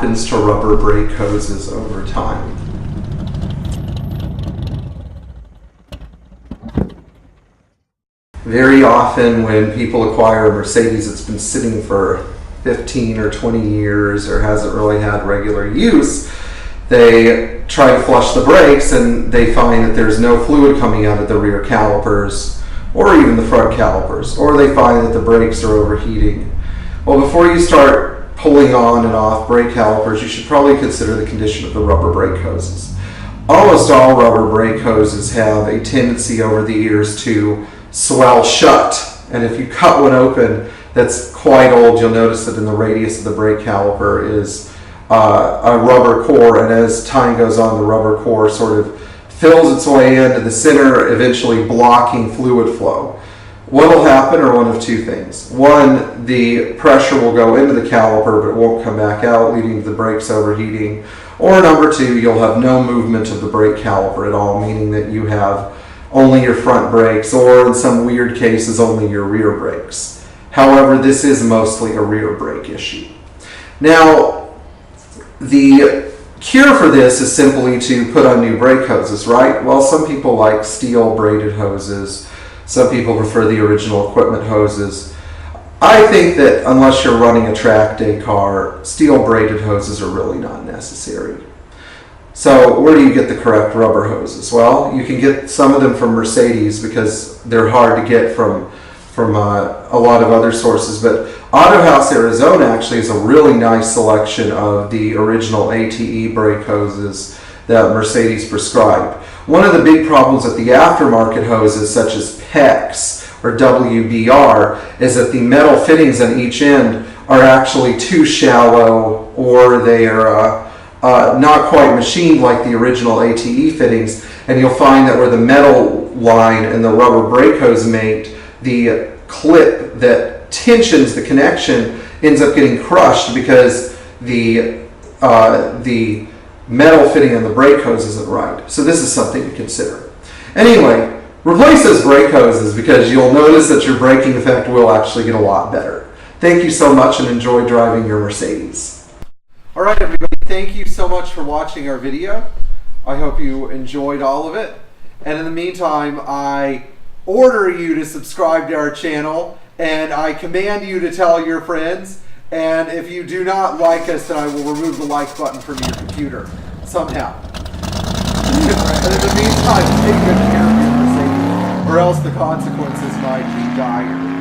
happens to rubber brake hoses over time. Very often when people acquire a Mercedes that's been sitting for 15 or 20 years or hasn't really had regular use, they try to flush the brakes and they find that there's no fluid coming out of the rear calipers or even the front calipers, or they find that the brakes are overheating. Well, before you start pulling on and off brake calipers, you should probably consider the condition of the rubber brake hoses. Almost all rubber brake hoses have a tendency over the years to swell shut, and if you cut one open that's quite old, you'll notice that in the radius of the brake caliper is a rubber core, and as time goes on, the rubber core sort of fills its way into the center, eventually blocking fluid flow. What will happen are one of two things. One, the pressure will go into the caliper but it won't come back out, leading to the brakes overheating. Or number two, you'll have no movement of the brake caliper at all, meaning that you have only your front brakes, or in some weird cases, only your rear brakes. However, this is mostly a rear brake issue. Now, the cure for this is simply to put on new brake hoses, right? Well, some people like steel braided hoses. Some people prefer the original equipment hoses. I think that unless you're running a track day car, steel braided hoses are really not necessary. So where do you get the correct rubber hoses? Well, you can get some of them from Mercedes because they're hard to get from a lot of other sources, but Auto House Arizona actually has a really nice selection of the original ATE brake hoses that Mercedes prescribed. One of the big problems with the aftermarket hoses, such as PEX or WBR, is that the metal fittings on each end are actually too shallow, or they are not quite machined like the original ATE fittings, and you'll find that where the metal line and the rubber brake hose mate, the clip that tensions the connection ends up getting crushed because the metal fitting on the brake hose isn't right. So this is something to consider. Anyway, replace those brake hoses because you'll notice that your braking effect will actually get a lot better. Thank you so much and enjoy driving your Mercedes. All right, everybody, thank you so much for watching our video. I hope you enjoyed all of it. And in the meantime, I order you to subscribe to our channel, and I command you to tell your friends. And if you do not like us, then I will remove the like button from your computer somehow. And in the meantime, take good care of your Mercedes, or else the consequences might be dire.